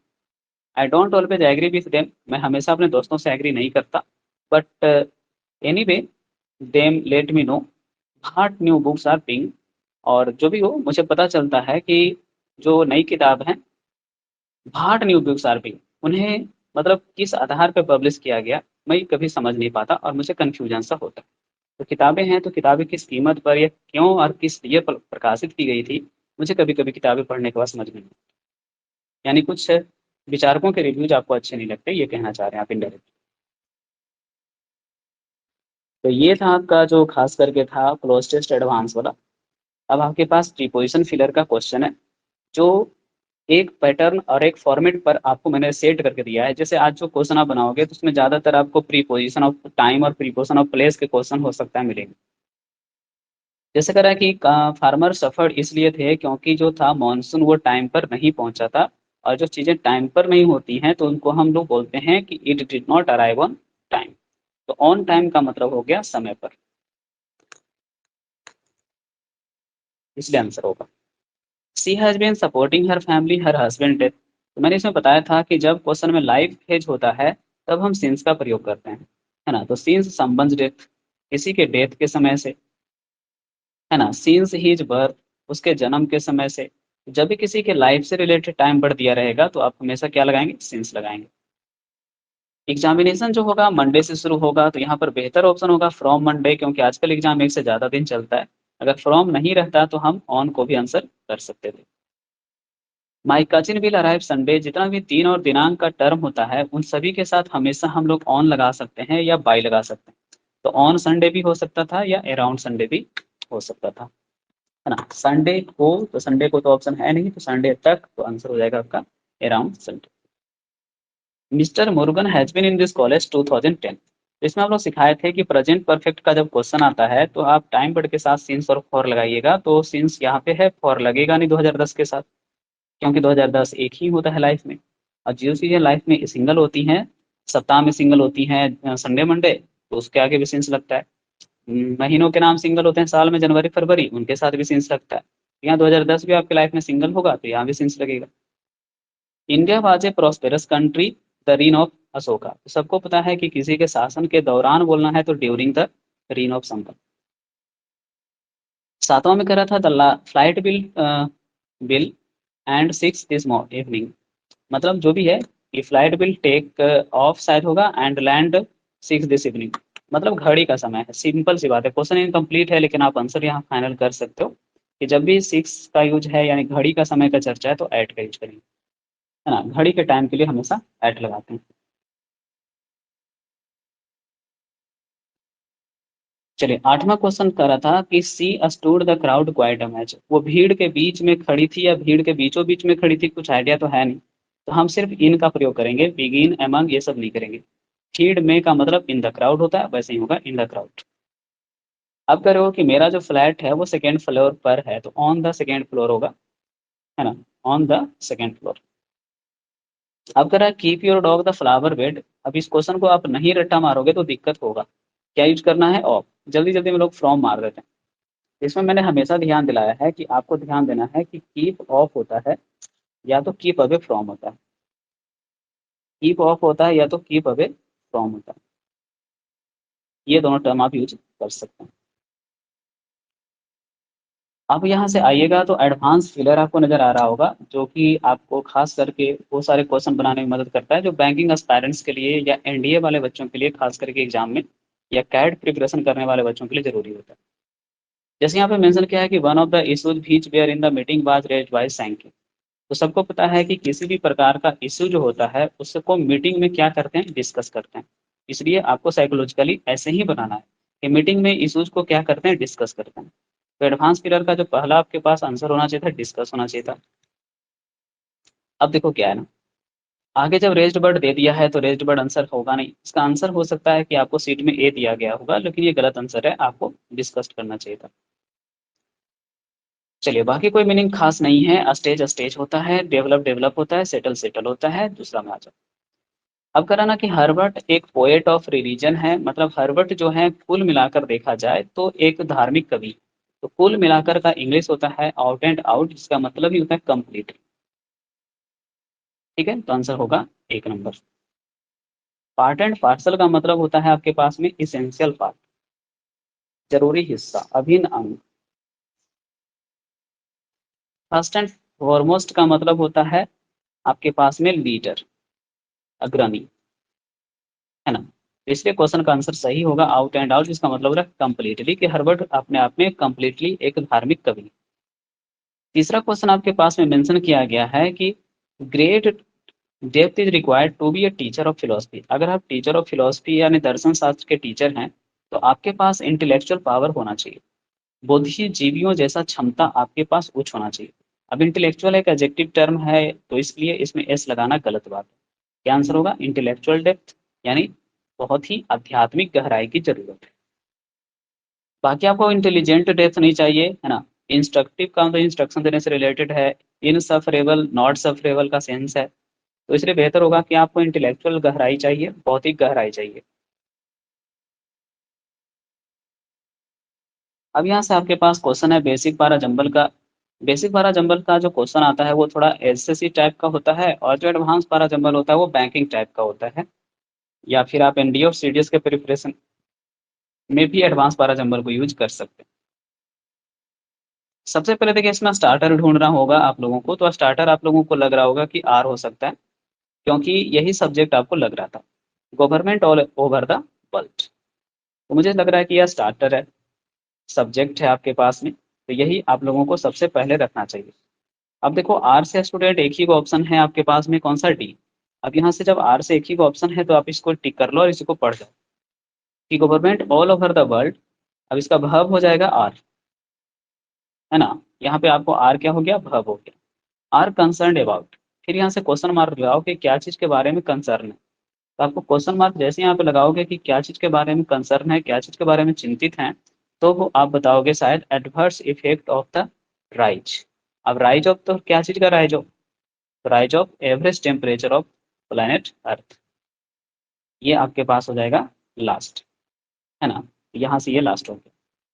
I don't always agree with them, मैं हमेशा अपने दोस्तों से एग्री नहीं करता। But anyway them let me know what new books are being. और जो भी हो, मुझे पता चलता है कि जो नई किताब है, what new books are being, उन्हें मतलब किस आधार पर पब्लिश किया गया, मैं कभी समझ नहीं पाता और मुझे कन्फ्यूजन सा होता है। तो किताबें हैं तो किताबें किस कीमत पर या क्यों और किस लिए प्रकाशित की गई थी, मुझे कभी कभी किताबें पढ़ने के बाद समझ में नहीं। यानी कुछ विचारकों के रिव्यूज आपको अच्छे नहीं लगते, ये कहना चाह रहे हैं आप इनडायरेक्ट। तो ये था आपका जो खास करके था क्लोज टेस्ट एडवांस वाला। अब आपके पास प्रीपोजिशन फिलर का क्वेश्चन है, जो एक पैटर्न और एक फॉर्मेट पर आपको मैंने सेट करके दिया है। जैसे आज जो क्वेश्चन आप बनाओगे तो उसमें ज़्यादातर आपको प्रीपोजिशन ऑफ टाइम और प्रीपोजिशन ऑफ प्लेस के क्वेश्चन हो सकता है मिलेंगे। जैसे कह रहा है कि फार्मर सफर्ड इसलिए थे क्योंकि जो था मानसून वो टाइम पर नहीं पहुंचा था। और जो चीज़ें टाइम पर नहीं होती हैं तो उनको हम लोग बोलते हैं कि it did not arrive on time. तो ऑन टाइम का मतलब हो गया समय पर, इसलिए आंसर होगा। She has been supporting her family her husband death. तो मैंने इसमें बताया था कि जब क्वेश्चन में लाइफ फेज होता है तब हम सिंस का प्रयोग करते हैं, है ना। तो सिंस संबंध डेथ, किसी के डेथ के समय से, है ना। सिंस हीज बर्थ, उसके जन्म के समय से। जब भी किसी के लाइफ से रिलेटेड टाइम बढ़ दिया रहेगा तो आप हमेशा क्या लगाएंगे, सिंस लगाएंगे। एग्जामिनेशन जो होगा मंडे से शुरू होगा, तो यहाँ पर बेहतर ऑप्शन होगा फ्रॉम मंडे, क्योंकि आजकल एग्जाम एक से ज़्यादा दिन चलता है। अगर फ्रॉम नहीं रहता तो हम ऑन को भी आंसर कर सकते थे। My cousin will arrive Sunday, जितना भी दिन और दिनांक का टर्म होता है उन सभी के साथ हमेशा हम लोग ऑन लगा सकते हैं या बाई लगा सकते हैं। तो ऑन संडे भी हो सकता था या अराउंड संडे भी हो सकता था, है ना। संडे को, तो संडे को तो ऑप्शन है नहीं, तो संडे तक, तो आंसर हो जाएगा आपका around Sunday. Mister Murugan has been in this college 2010। इसमें आप लोग सिखाए थे कि प्रेजेंट परफेक्ट का जब क्वेश्चन आता है तो आप टाइम वर्ड के साथ सिंस और फॉर लगाइएगा। तो सिंस यहाँ पे है, फॉर लगेगा नहीं 2010 के साथ, क्योंकि 2010 एक ही होता है लाइफ में। और जो चीज़ें लाइफ में सिंगल होती हैं, सप्ताह में सिंगल होती हैं संडे मंडे, तो उसके आगे भी सिंस लगता है। महीनों के नाम सिंगल होते हैं साल में, जनवरी फरवरी, उनके साथ भी सिंस लगता है। यहाँ 2010 भी आपके लाइफ में सिंगल होगा तो यहाँ भी सिंस लगेगा। India was a prosperous country the reign of Ashoka. तो सबको पता है कि किसी के शासन के दौरान बोलना है तो ड्यूरिंग द रीन ऑफ संकट। सातवां में करा था the flight bill bill and six this evening. मतलब जो भी है कि फ्लाइट विल टेक ऑफ शायद होगा and land six this evening. मतलब घड़ी का समय है, सिंपल सी बात है। क्वेश्चन इनकम्प्लीट है लेकिन आप आंसर यहाँ फाइनल कर सकते हो कि जब भी सिक्स का यूज है यानी घड़ी का समय का चर्चा है तो ऐट का यूज करेंगे, है ना। घड़ी के टाइम के लिए हमेशा ऐट लगाते हैं। चलिए आठवां क्वेश्चन कर रहा था कि she stood the crowd quite a match. वो भीड़ के बीच में खड़ी थी या भीड़ के बीचों बीच में खड़ी थी, कुछ आइडिया तो है नहीं। तो हम सिर्फ इन का प्रयोग करेंगे, बिगिन एमंग ये सब नहीं करेंगे। भीड़ में का मतलब इन द क्राउड होता है, वैसे ही होगा इन द क्राउड। अब कह रहे हो कि मेरा जो फ्लैट है वो सेकेंड फ्लोर पर है, तो ऑन द सेकेंड फ्लोर होगा, है ना। On the second floor. अब कह रहा है keep your dog the flower bed. अब इस क्वेश्चन को आप नहीं रट्टा मारोगे तो दिक्कत होगा। क्या यूज करना है, ऑफ। जल्दी जल्दी में लोग फ्रॉम मार देते हैं। इसमें मैंने हमेशा ध्यान दिलाया है कि आपको ध्यान देना है कि कीप ऑफ होता है या तो कीप अवे फ्रॉम होता है। कीप ऑफ होता है या तो कीप अवे फ्रॉम होता है, ये दोनों टर्म आप यूज कर सकते हैं। आप यहाँ से आइएगा तो एडवांस फिलर आपको नजर आ रहा होगा, जो कि आपको खास करके वो सारे क्वेश्चन बनाने में मदद करता है जो बैंकिंग एस्पायरेंट्स के लिए या एनडीए वाले बच्चों के लिए खास करके एग्जाम में, या कैट प्रिपरेशन करने वाले बच्चों के लिए जरूरी होता है। जैसे यहाँ पे मेंशन किया है कि one of the issues which were in the meeting was raised by Sankey. तो सबको पता है कि किसी भी प्रकार का इश्यू जो होता है उसको मीटिंग में क्या करते हैं, डिस्कस करते हैं। इसलिए आपको साइकोलॉजिकली ऐसे ही बनाना है कि मीटिंग में इश्यूज को क्या करते हैं, डिस्कस करते हैं। तो एडवांस पीरियड का जो पहला आपके पास आंसर होना चाहिए था, डिस्कस होना चाहिए था। अब देखो क्या है ना, आगे जब रेज्ड वर्ड दे दिया है तो रेज्ड वर्ड आंसर होगा नहीं। इसका आंसर हो सकता है कि आपको सीट में ए दिया गया होगा, लेकिन ये गलत आंसर है, आपको डिस्कस करना चाहिए था। चलिए बाकी कोई मीनिंग खास नहीं है। स्टेज स्टेज होता है, डेवलप डेवलप होता है, सेटल सेटल होता है। दूसरा में आ जाओ। अब करा ना कि हर्बर्ट एक पोएट ऑफ रिलीजन है। मतलब हर्बर्ट जो है कुल मिलाकर देखा जाए तो एक धार्मिक कवि। तो कुल मिलाकर का इंग्लिश होता है आउट एंड आउट, जिसका मतलब ही होता है कंप्लीट। ठीक है, तो आंसर होगा एक नंबर। पार्ट एंड पार्सल का मतलब होता है आपके पास में इसेंशियल पार्ट, जरूरी हिस्सा, अभिन्न अंग। फर्स्ट एंड फॉरमोस्ट का मतलब होता है आपके पास में लीडर, अग्रणी, है ना। तो इसलिए क्वेश्चन का आंसर सही होगा आउट एंड आउट, जिसका मतलब है कंप्लीटली, कि हर्बर्ट अपने आप में कंप्लीटली एक धार्मिक कवि। तीसरा क्वेश्चन आपके पास में मेंशन किया गया है कि great depth is required to be a teacher of philosophy. अगर आप टीचर ऑफ फिलोसफी यानी दर्शन शास्त्र के टीचर हैं तो आपके पास इंटेलेक्चुअल पावर होना चाहिए, बुद्धिजीवियों जैसा क्षमता आपके पास उच्च होना चाहिए। अब इंटेलेक्चुअल एक एडजेक्टिव टर्म है तो इसलिए इसमें एस लगाना गलत बात है। क्या आंसर होगा, इंटेलेक्चुअल डेप्थ, यानी बहुत ही आध्यात्मिक गहराई की जरूरत है। बाकी आपको इंटेलिजेंट डेप्थ नहीं चाहिए, है ना। इंस्ट्रक्टिव का मतलब इंस्ट्रक्शन देने से रिलेटेड है, इनसफरेबल नॉट सफरेबल का सेंस है। तो इसलिए बेहतर होगा कि आपको इंटेलेक्चुअल गहराई चाहिए, भौतिक गहराई चाहिए। अब यहाँ से आपके पास क्वेश्चन है बेसिक पारा जंबल का। बेसिक पारा जंबल का जो क्वेश्चन आता है वो थोड़ा एसएससी टाइप का होता है, और जो एडवांस पारा जंबल होता है वो बैंकिंग टाइप का होता है। या फिर आप एनडीए और सीडीएस के प्रिपरेशन में भी एडवांस पारा जंबल को यूज कर सकते हैं। सबसे पहले देखिए इसमें स्टार्टर ढूंढना होगा आप लोगों को। तो स्टार्टर आप लोगों को लग रहा होगा कि आर हो सकता है, क्योंकि यही सब्जेक्ट आपको लग रहा था, government all over the world. तो मुझे लग रहा है कि यह स्टार्टर है, सब्जेक्ट है आपके पास में, तो यही आप लोगों को सबसे पहले रखना चाहिए। अब देखो आर से स्टूडेंट एक ही ऑप्शन है आपके पास में, कौन सा, डी। अब यहाँ से जब आर से एक ही ऑप्शन है तो आप इसको टिक कर लो और इसको पढ़ जाओ कि government all over the world. अब इसका वर्ब हो जाएगा आर, है ना। यहाँ पे आपको आर क्या हो गया, वर्ब हो गया। आर कंसर्न अबाउट, फिर यहाँ से क्वेश्चन मार्क लगाओ कि क्या चीज़ के बारे में कंसर्न है। तो आपको क्वेश्चन मार्क जैसे यहाँ पे लगाओगे कि क्या चीज़ के बारे में कंसर्न है, क्या चीज़ के बारे में चिंतित हैं, तो वो आप बताओगे शायद adverse effect of the rise. अब राइज ऑफ तो क्या चीज़ का rise of, rise of average temperature of planet Earth. ये आपके पास हो जाएगा लास्ट, है ना। यहाँ से ये लास्ट हो गया।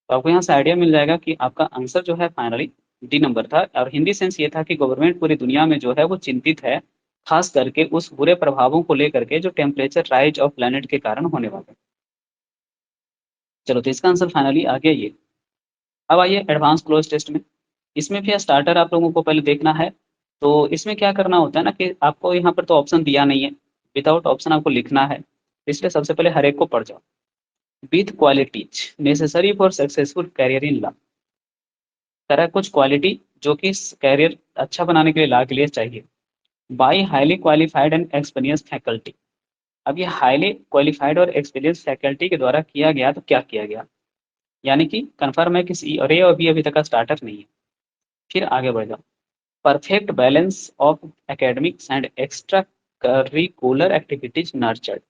तो आपको यहाँ से आइडिया मिल जाएगा कि आपका आंसर जो है फाइनली डी नंबर था। और हिंदी सेंस ये था कि गवर्नमेंट पूरी दुनिया में जो है वो चिंतित है, खास करके उस बुरे प्रभावों को लेकर के जो टेम्परेचर राइज ऑफ प्लैनेट के कारण होने वाले हैं। चलो तो इसका आंसर फाइनली आ गया ये। अब आइए एडवांस क्लोज टेस्ट में। इसमें भी स्टार्टर आप लोगों को पहले देखना है। तो इसमें क्या करना होता है ना कि आपको यहाँ पर तो ऑप्शन दिया नहीं है, विदाउट ऑप्शन आपको लिखना है। इसलिए सबसे पहले हर एक को पढ़ जाओ। With qualities necessary for successful career in law, तरह कुछ क्वालिटी जो कि कैरियर अच्छा बनाने के लिए लॉ के लिए चाहिए। By highly qualified and experience faculty. अब ये हाईली क्वालिफाइड और एक्सपीरियंस फैकल्टी के द्वारा किया गया, तो क्या किया गया, यानी कि कन्फर्म है कि सी और ए अभी तक का स्टार्टर नहीं है। फिर आगे बढ़ जाओ। Perfect balance of academics and extra curricular activities nurtured.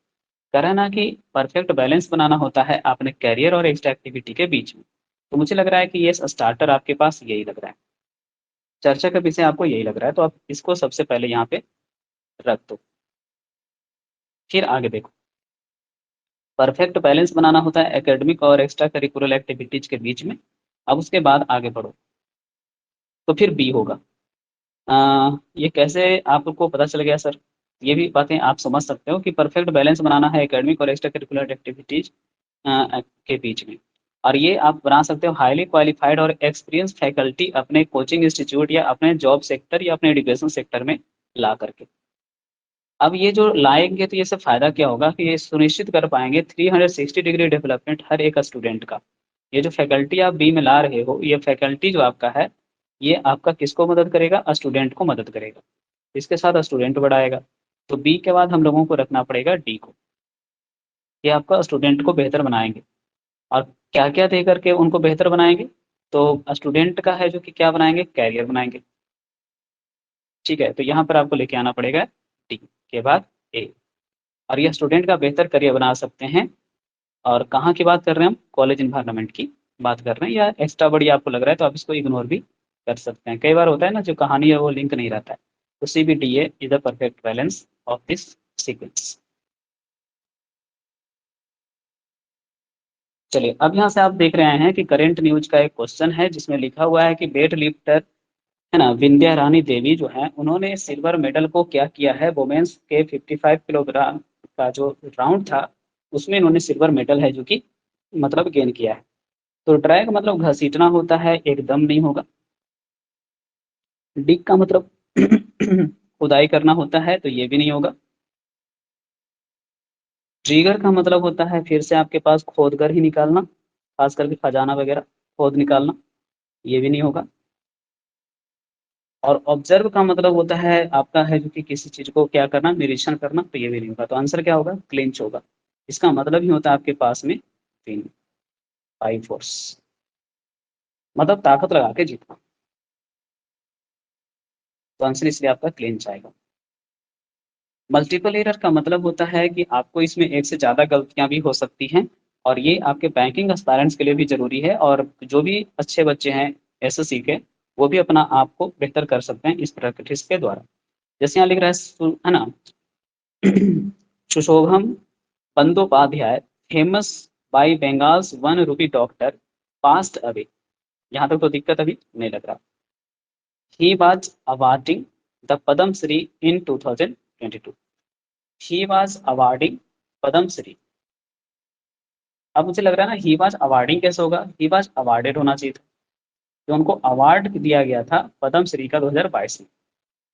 करा ना कि परफेक्ट बैलेंस बनाना होता है अपने कैरियर और एक्स्ट्रा एक्टिविटी के बीच में। तो मुझे लग रहा है कि ये स्टार्टर आपके पास यही लग रहा है, चर्चा का विषय आपको यही लग रहा है, तो आप इसको सबसे पहले यहाँ पे रख दो। फिर आगे देखो, परफेक्ट बैलेंस बनाना होता है एकेडमिक और एक्स्ट्रा करिकुलर एक्टिविटीज के बीच में। अब उसके बाद आगे बढ़ो, तो फिर बी होगा। ये कैसे आपको पता चल गया सर, ये भी बातें आप समझ सकते हो कि परफेक्ट बैलेंस बनाना है एकेडमिक और एक्स्ट्रा करिकुलर एक्टिविटीज के बीच में। और ये आप बना सकते हो हाईली क्वालिफाइड और एक्सपीरियंस फैकल्टी अपने कोचिंग इंस्टीट्यूट या अपने जॉब सेक्टर या अपने एजुकेशन सेक्टर में ला करके। अब ये जो लाएंगे तो ये से फायदा क्या होगा कि ये सुनिश्चित कर पाएंगे 360 डिग्री डेवलपमेंट हर एक स्टूडेंट का। ये जो फैकल्टी आप बी में ला रहे हो, ये फैकल्टी जो आपका है, ये आपका किसको मदद करेगा, स्टूडेंट को मदद करेगा। इसके साथ स्टूडेंट बढ़ाएगा। तो बी के बाद हम लोगों को रखना पड़ेगा डी को, ये आपका स्टूडेंट को बेहतर बनाएंगे। और क्या क्या दे करके उनको बेहतर बनाएंगे, तो स्टूडेंट का है जो कि क्या बनाएंगे, कैरियर बनाएंगे। ठीक है, तो यहाँ पर आपको लेके आना पड़ेगा डी के बाद ए। और यह स्टूडेंट का बेहतर करियर बना सकते हैं। और कहाँ की बात कर रहे हैं हम, कॉलेज इन्वायरमेंट की बात कर रहे हैं। या एक्स्ट्रा बड़ी आपको लग रहा है तो आप इसको इग्नोर भी कर सकते हैं। कई बार होता है ना जो कहानी है वो लिंक नहीं रहता है, तो C B D A is the perfect balance of this sequence. चलिए अब यहाँ से आप देख रहे हैं कि करंट न्यूज का एक क्वेश्चन है जिसमें लिखा हुआ है कि वेट लिफ्टर, है ना, विंध्या रानी देवी जो है उन्होंने सिल्वर मेडल को क्या किया है, वुमेन्स के 55 किलोग्राम का जो राउंड था उसमें इन्होंने सिल्वर मेडल है जो कि मतलब गेन किया है। तो ड्रैग मतलब घसीटना होता है, एकदम नहीं होगा। डिग का मतलब खुदाई करना होता है, तो ये भी नहीं होगा। ट्रिगर का मतलब होता है फिर से आपके पास खोद कर ही निकालना, खास करके खजाना वगैरह खोद निकालना, ये भी नहीं होगा। और ऑब्जर्व का मतलब होता है आपका है जो कि किसी चीज को क्या करना, निरीक्षण करना, तो ये भी नहीं होगा। तो आंसर क्या होगा, क्लिंच होगा। इसका मतलब ही होता है आपके पास में तीन, फाइव फोर्स, मतलब ताकत लगा के जीतना। तो आंसर इसलिए आपका क्लिंच आएगा। मल्टीपल एरर का मतलब होता है कि आपको इसमें एक से ज़्यादा गलतियां भी हो सकती हैं। और ये आपके बैंकिंग एस्पायरेंट्स के लिए भी जरूरी है, और जो भी अच्छे बच्चे हैं एसएससी के, वो भी अपना आप को बेहतर कर सकते हैं इस प्रैक्टिस के द्वारा। जैसे यहाँ लिख रहा है ना, Sushobham Bandopadhyay, famous by Bengal's one rupee doctor, passed away. यहाँ तक तो दिक्कत अभी नहीं लग रहा। He was awarding the Padma Shri in 2022। He was awarding Padma Shri. अब मुझे लग रहा है ना, ही वाज अवार्डिंग कैसे होगा, ही वाज अवार्डेड होना चाहिए था। तो उनको अवार्ड दिया गया था पद्म श्री का 2022 में।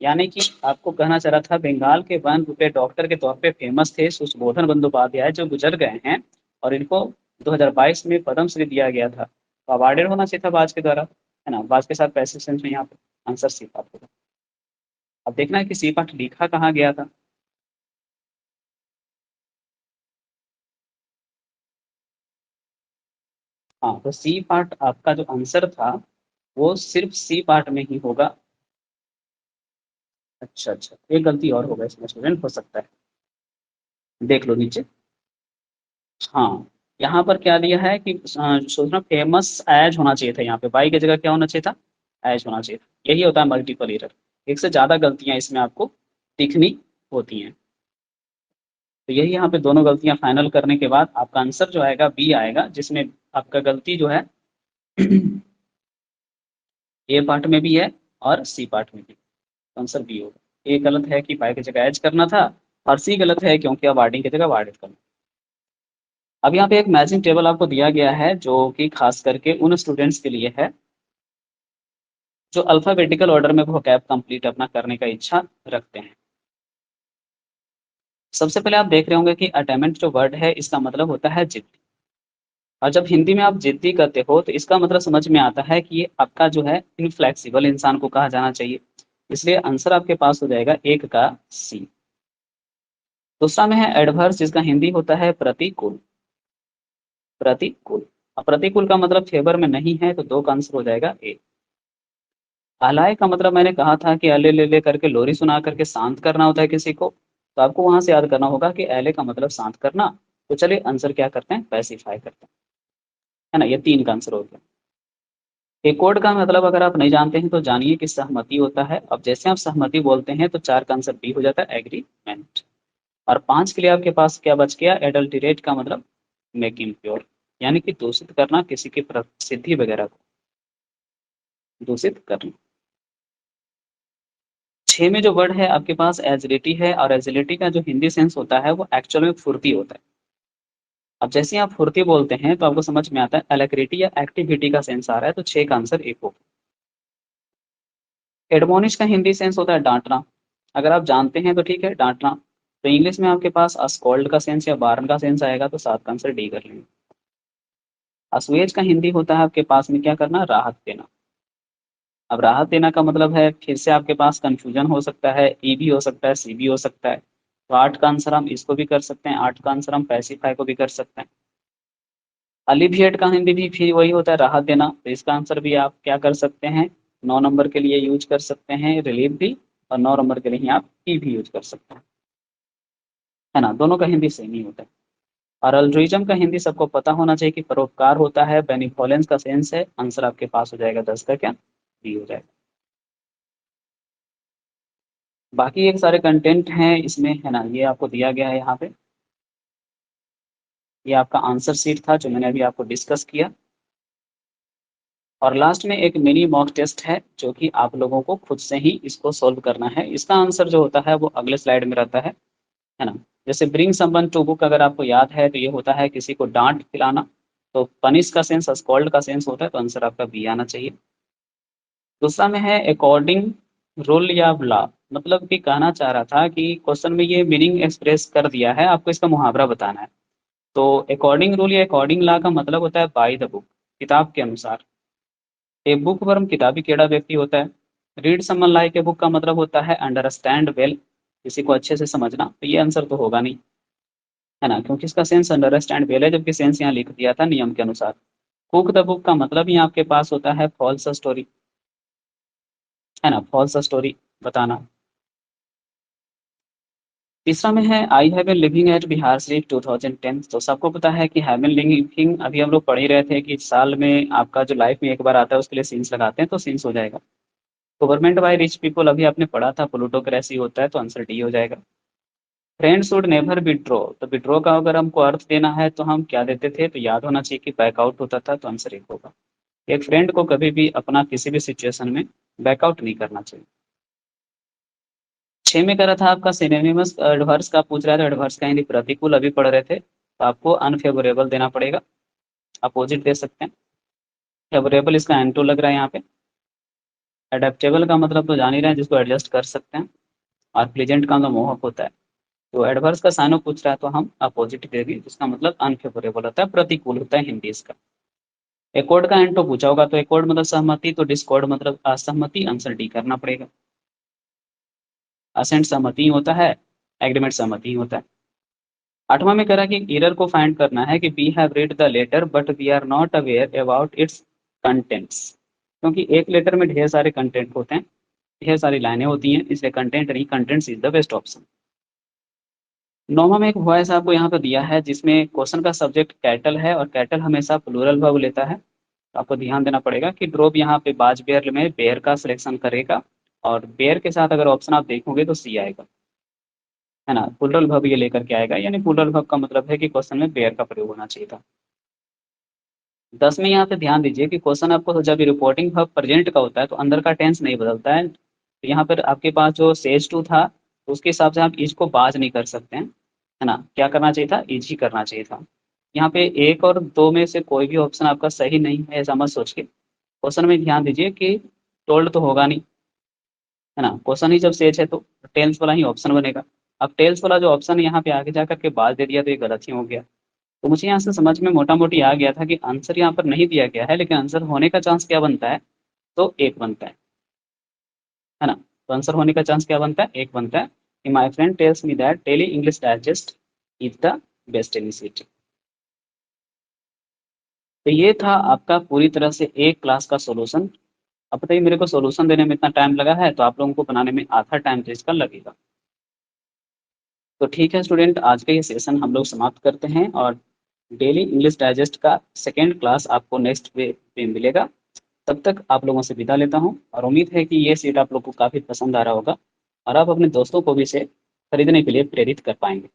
यानी कि आपको कहना चाह रहा था, बंगाल के वन रुपए डॉक्टर के तौर पे फेमस थे सुशोधन बंदोपाध्याय, जो गुजर गए हैं, और इनको 2022 में पद्म श्री दिया गया था। तो अवार्डेड होना चाहिए था बाज के द्वारा, है ना। बाज के साथ पैसे सेंस में यहाँ पे आंसर सी पार्ट होगा। अब देखना है कि सी पार्ट लिखा कहाँ गया था। हाँ, तो सी पार्ट आपका जो आंसर था वो सिर्फ सी पार्ट में ही होगा। अच्छा अच्छा, एक गलती और होगा इसमें स्टूडेंट, हो सकता है, देख लो नीचे। हाँ, यहाँ पर क्या दिया है कि सोचना फेमस एज होना चाहिए था, यहाँ पे बाई की जगह क्या होना चाहिए था, एज होना चाहिए था। यही होता है मल्टीपल एरर, एक से ज्यादा गलतियां इसमें आपको दिखनी होती हैं। तो यही यहाँ पे दोनों गलतियां फाइनल करने के बाद आपका आंसर जो आएगा बी आएगा, जिसमें आपका गलती जो है ए पार्ट में भी है और सी पार्ट में भी। आंसर बी होगा। ए गलत है कि बाई की जगह एज करना था, और सी गलत है क्योंकि अब वार्डिंग की जगह वार्डेड करना। अब यहाँ पे एक मैचिंग टेबल आपको दिया गया है, जो कि खास करके उन स्टूडेंट्स के लिए है जो अल्फाबेटिकल ऑर्डर में वोकैब कंप्लीट अपना करने का इच्छा रखते हैं। सबसे पहले आप देख रहे होंगे कि अटेमेंट जो वर्ड है इसका मतलब होता है जिद्दी। और जब हिंदी में आप जिद्दी करते हो तो इसका मतलब समझ में आता है कि ये आपका जो है इनफ्लेक्सिबल इंसान को कहा जाना चाहिए। इसलिए आंसर आपके पास हो जाएगा एक का सी। दूसरा में है एडवर्स, जिसका हिंदी होता है प्रतिकूल। प्रतिकूल, अब प्रतिकूल का मतलब फेवर में नहीं है, तो दो का आंसर हो जाएगा ए। आलाय का मतलब मैंने कहा था कि अले ले ले करके लोरी सुना करके शांत करना होता है किसी को, तो आपको वहां से याद करना होगा कि एले का मतलब शांत करना। तो चलिए आंसर क्या करते हैं, पैसिफाई करते हैं, है ना। ये तीन का आंसर हो गया। एकॉर्ड का मतलब अगर आप नहीं जानते हैं तो जानिए कि सहमति होता है। अब जैसे आप सहमति बोलते हैं तो चार का आंसर बी हो जाता है, एग्रीमेंट। और पांच के लिए आपके पास क्या बच गया, एडल्टरेट का मतलब मेक इम्प्योर, यानी कि दूषित करना, किसी की प्रसिद्धि वगैरह को दूषित करना। छह में जो वर्ड है आपके पास एजिलिटी है, और एजिलिटी का जो हिंदी सेंस होता है वो एक्चुअल में फुर्ती होता है। अब जैसे ही आप फुर्ती बोलते हैं तो आपको समझ में आता है एलेक्रिटी या एक्टिविटी का सेंस आ रहा है, तो छह का आंसर एक होगा। एडमोनिश का हिंदी सेंस होता है डांटना। अगर आप जानते हैं तो ठीक है, डांटना। तो इंग्लिश में आपके पास अस्कोल्ड का सेंस या वार्न का सेंस आएगा, तो सात का आंसर डी कर लेंगे। असुएज का हिंदी होता है आपके पास में क्या करना, राहत देना। अब राहत देना का मतलब है, फिर से आपके पास कंफ्यूजन हो सकता है, ई भी हो सकता है, सी भी हो सकता है। तो आठ का आंसर हम इसको भी कर सकते हैं, आठ का आंसर हम पैसिफाई को भी कर सकते हैं। अलिविएट का हिंदी भी फिर वही होता है, राहत देना। तो इसका आंसर भी आप क्या कर सकते हैं, 9 नंबर के लिए यूज कर सकते हैं रिलीफ भी, और 9 नंबर के लिए आप ई भी यूज कर सकते हैं, है ना। दोनों का हिंदी सेम ही होता है। और अल्ट्रुइज्म का हिंदी सबको पता होना चाहिए कि परोपकार होता है, बेनिवोलेंस का सेंस है। आंसर आपके पास हो जाएगा 10 का क्या, बी हो जाएगा। बाकी एक सारे कंटेंट हैं इसमें, है ना, ये आपको दिया गया है यहाँ पे। ये आपका आंसर शीट था जो मैंने अभी आपको डिस्कस किया। और लास्ट में एक मिनी मॉक टेस्ट है, जो कि आप लोगों को खुद से ही इसको सॉल्व करना है। इसका आंसर जो होता है वो अगले स्लाइड में रहता है ना। जैसे ब्रिंग समवन टू बुक, अगर आपको याद है तो ये होता है किसी को डांट खिलाना। तो पनिश का सेंस स्कॉल्ड का सेंस होता है, तो आंसर आपका बी आना चाहिए। दूसरा में है अकॉर्डिंग रूल या लॉ, मतलब कि कहना चाह रहा था कि क्वेश्चन में ये मीनिंग एक्सप्रेस कर दिया है, आपको इसका मुहावरा बताना है। तो अकॉर्डिंग रूल या अकॉर्डिंग लॉ का मतलब होता है बाय द बुक, किताब के अनुसार। ए बुक वर्म किताबी केड़ा व्यक्ति होता है। Read someone like a book का मतलब होता है अंडरस्टैंड वेल, किसी को अच्छे से समझना। तो ये आंसर तो होगा नहीं, है ना, क्योंकि इसका सेंस अंडरस्टैंड वेल है, जबकि सेंस यहाँ लिख दिया था नियम के अनुसार। कुक द बुक का मतलब ही आपके पास होता है फॉल्स स्टोरी, है ना, फॉल्स स्टोरी बताना। तीसरा में है I have been living at Bihar सिर्फ 2010। तो सबको पता है कि हैव बीन लिविंग अभी हम लोग पढ़ ही रहे थे कि साल में आपका जो लाइफ में एक बार आता है उसके लिए सीन्स लगाते हैं, तो सीन्स हो जाएगा। गवर्नमेंट बाय रिच पीपल अभी आपने पढ़ा था, प्लूटोक्रेसी होता है, तो आंसर डी हो जाएगा। फ्रेंड शुड नेवर विड्रॉ, तो विड्रॉ का अगर हमको अर्थ देना है तो हम क्या देते थे, तो याद होना चाहिए कि बैकआउट होता था, तो आंसर एक होगा। एक फ्रेंड को कभी भी अपना किसी भी सिचुएशन में बैकआउट नहीं करना चाहिए। 6 में करा था आपका सिनोनिमस एडवर्स का पूछ रहा था, एडवर्स का हिंदी प्रतिकूल अभी पढ़ रहे थे, तो आपको अनफेवरेबल देना पड़ेगा, अपोजिट दे सकते हैं। फेवरेबल इसका एंटो लग रहा है यहाँ पे। एडेप्टेबल का मतलब तो जान ही रहे हैं, जिसको एडजस्ट कर सकते हैं। और प्लेजेंट का मतलब मोहक होता है। तो एडवर्स का साइनो पूछ रहा है तो हम अपोजिट देंगे, जिसका मतलब अनफेवरेबल होता है, प्रतिकूल होता है हिंदी इसका। एकॉर्ड का एंटो पूछा होगा, तो एकॉर्ड मतलब सहमति, तो डिस्कॉर्ड मतलब असहमति, आंसर डी करना पड़ेगा। असेंट सहमति ही होता है, एग्रीमेंट सहमति ही होता है। 8वां में करा कि एरर को फाइंड करना है कि we have read the letter but we are not aware about its contents. क्योंकि एक लेटर में ढेर सारे कंटेंट होते हैं, ढेर सारी लाइनें होती हैं, इसलिए कंटेंट नहीं, contents is the best option. 9वां में एक वॉइस आपको यहाँ पर दिया है जिसमें क्वेश्चन का सब्जेक्ट कैटल है और कैटल हमेशा प्लूरल वर्ब लेता है, तो आपको ध्यान देना पड़ेगा कि ड्रॉप यहाँ पे बाज बेयर में बेयर का सिलेक्शन करेगा, और बेयर के साथ अगर ऑप्शन आप देखोगे तो सी आएगा, है ना, प्लूरल वर्ब ये लेकर के आएगा, यानी प्लूरल वर्ब का मतलब है कि क्वेश्चन में बेयर का प्रयोग होना चाहिए था। 10 में यहाँ पे ध्यान दीजिए कि क्वेश्चन आपको जब रिपोर्टिंग वर्ब प्रेजेंट का होता है तो अंदर का टेंस नहीं बदलता है, तो यहाँ पर आपके पास जो सेज टू था तो उसके हिसाब से आप इज को बाज नहीं कर सकते हैं, है ना, क्या करना चाहिए था, इज ही करना चाहिए था। यहाँ पे 1 और 2 में से कोई भी ऑप्शन आपका सही नहीं है, ऐसा मत सोच के क्वेश्चन में ध्यान दीजिए कि टोल्ड तो होगा नहीं, है ना, क्वेश्चन ही जब सेज है तो टेल्स वाला ही ऑप्शन बनेगा। अब टेल्स वाला जो ऑप्शन यहाँ पे आगे जाकर के बाज दे दिया तो ये गलत ही हो गया। तो मुझे यहाँ से समझ में मोटा मोटी आ गया था कि आंसर यहाँ पर नहीं दिया गया है, लेकिन आंसर होने का चांस क्या बनता है, तो एक बनता है ना। तो आंसर होने का चांस क्या बनता है, एक बनता है कि my friend tells me that daily English digest is the best initiative. तो ये था आपका पूरी तरह से एक क्लास का सॉल्यूशन। अब बताइए मेरे को सॉल्यूशन देने में इतना टाइम लगा है, तो आप लोगों को बनाने में आधा टाइम तो इसका लगेगा। तो ठीक है स्टूडेंट, आज का ये सेशन हम लोग समाप्त करते हैं, और डेली इंग्लिश डाइजेस्ट का सेकेंड क्लास आपको नेक्स्ट वे पे मिलेगा। तब तक आप लोगों से विदा लेता हूँ, और उम्मीद है कि ये सीट आप लोग को काफ़ी पसंद आ रहा होगा और आप अपने दोस्तों को भी इसे खरीदने के लिए प्रेरित कर पाएंगे।